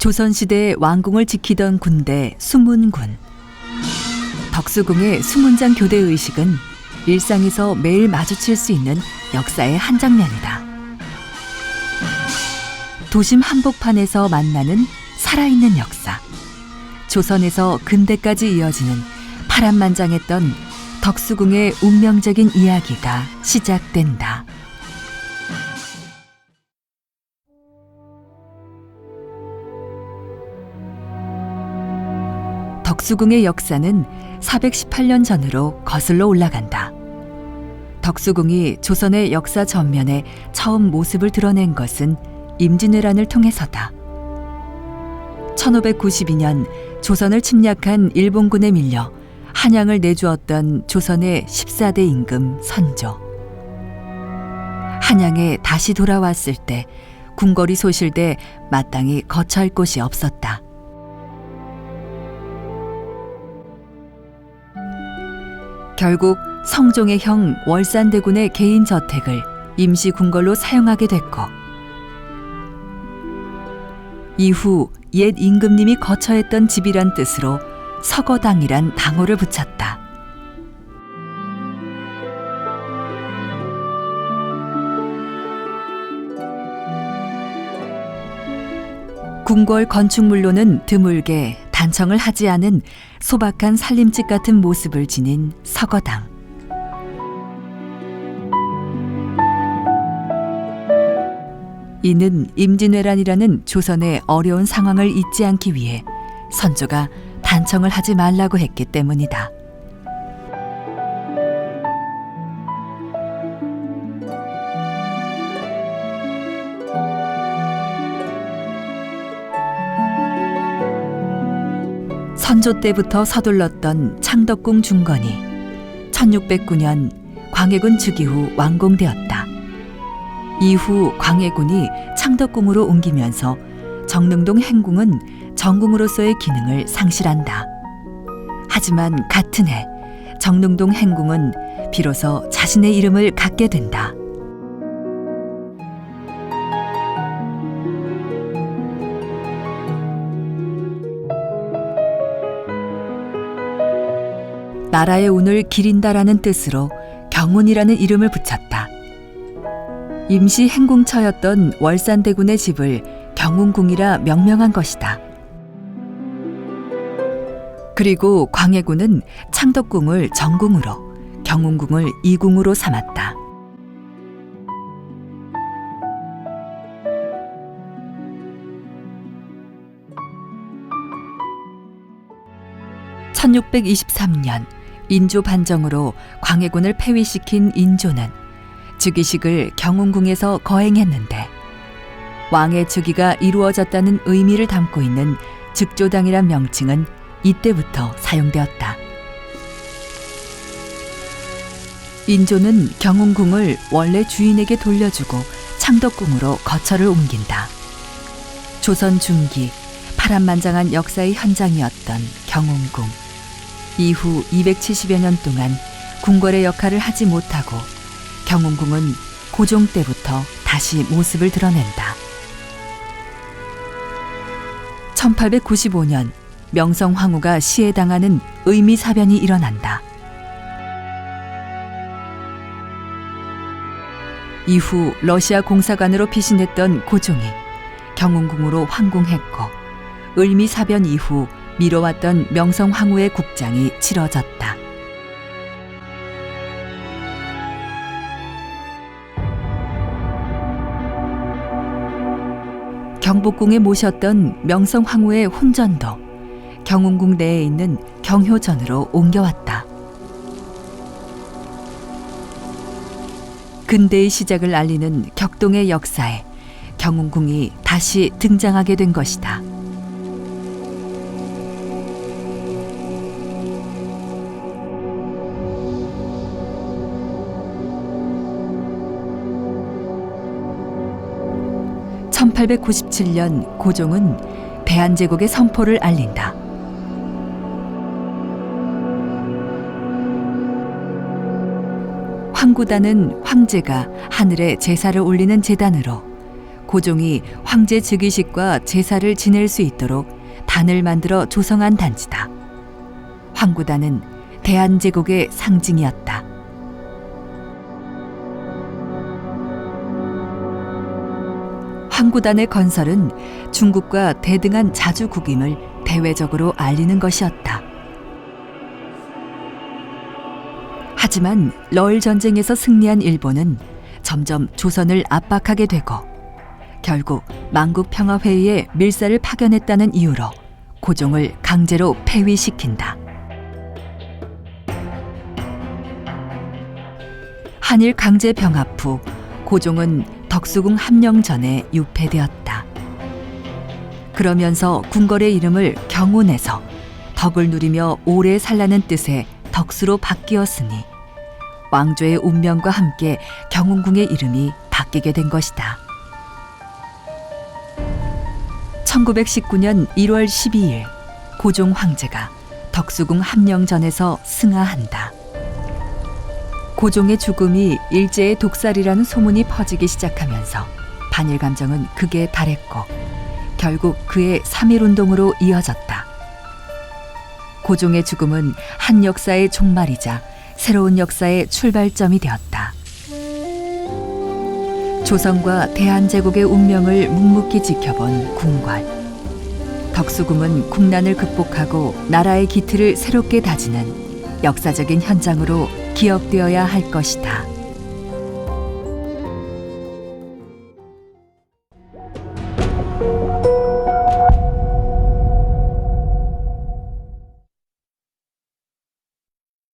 조선시대의 왕궁을 지키던 군대 수문군. 덕수궁의 수문장 교대 의식은 일상에서 매일 마주칠 수 있는 역사의 한 장면이다. 도심 한복판에서 만나는 살아있는 역사. 조선에서 근대까지 이어지는 파란만장했던 덕수궁의 운명적인 이야기가 시작된다. 덕수궁의 역사는 418년 전으로 거슬러 올라간다. 덕수궁이 조선의 역사 전면에 처음 모습을 드러낸 것은 임진왜란을 통해서다. 1592년 조선을 침략한 일본군에 밀려 한양을 내주었던 조선의 14대 임금 선조. 한양에 다시 돌아왔을 때 궁궐이 소실돼 마땅히 거처할 곳이 없었다. 결국 성종의 형 월산대군의 개인 저택을 임시 궁궐로 사용하게 됐고, 이후 옛 임금님이 거처했던 집이란 뜻으로 서거당이란 당호를 붙였다. 궁궐 건축물로는 드물게 단청을 하지 않은 소박한 살림집 같은 모습을 지닌 서거당. 이는 임진왜란이라는 조선의 어려운 상황을 잊지 않기 위해 선조가 단청을 하지 말라고 했기 때문이다. 선조 때부터 서둘렀던 창덕궁 중건이 1609년 광해군 즉위 후 완공되었다. 이후 광해군이 창덕궁으로 옮기면서 정릉동 행궁은 정궁으로서의 기능을 상실한다. 하지만 같은 해 정릉동 행궁은 비로소 자신의 이름을 갖게 된다. 나라의 운을 기린다라는 뜻으로 경운이라는 이름을 붙였다. 임시 행궁처였던 월산대군의 집을 경운궁이라 명명한 것이다. 그리고 광해군은 창덕궁을 정궁으로, 경운궁을 이궁으로 삼았다. (1623년) 인조 반정으로 광해군을 폐위시킨 인조는 즉위식을 경운궁에서 거행했는데, 왕의 즉위가 이루어졌다는 의미를 담고 있는 즉조당이란 명칭은 이때부터 사용되었다. 인조는 경운궁을 원래 주인에게 돌려주고 창덕궁으로 거처를 옮긴다. 조선 중기 파란만장한 역사의 현장이었던 경운궁. 이후 270여 년 동안 궁궐의 역할을 하지 못하고 경운궁은 고종 때부터 다시 모습을 드러낸다. 1895년 명성황후가 시해당하는 의미사변이 일어난다. 이후 러시아 공사관으로 피신했던 고종이 경운궁으로 황궁했고, 의미사변 이후 미뤄왔던 명성황후의 국장이 치러졌다. 경복궁에 모셨던 명성황후의 혼전도 경운궁 내에 있는 경효전으로 옮겨왔다. 근대의 시작을 알리는 격동의 역사에 경운궁이 다시 등장하게 된 것이다. (1897년) 고종은 대한제국의 선포를 알린다. 황구단은 황제가 하늘에 제사를 올리는 제단으로, 고종이 황제 즉위식과 제사를 지낼 수 있도록 단을 만들어 조성한 단지다. 황구단은 대한제국의 상징이었다. 황구단의 건설은 중국과 대등한 자주국임을 대외적으로 알리는 것이었다. 하지만 러일 전쟁에서 승리한 일본은 점점 조선을 압박하게 되고 결국 만국평화회의에 밀사를 파견했다는 이유로 고종을 강제로 폐위시킨다. 한일 강제 병합 후 고종은 덕수궁 함령 전에 유폐되었다. 그러면서 궁궐의 이름을 경운에서 덕을 누리며 오래 살라는 뜻의 덕수로 바뀌었으니 왕조의 운명과 함께 경운궁의 이름이 바뀌게 된 것이다. 1919년 1월 12일 고종 황제가 덕수궁 함령전에서 승하한다. 고종의 죽음이 일제의 독살이라는 소문이 퍼지기 시작하면서 반일 감정은 극에 달했고 결국 그의 3.1운동으로 이어졌다. 고종의 죽음은 한 역사의 종말이자 새로운 역사의 출발점이 되었다. 조선과 대한제국의 운명을 묵묵히 지켜본 궁궐. 덕수궁은 국난을 극복하고 나라의 기틀을 새롭게 다지는 역사적인 현장으로 기억되어야 할 것이다.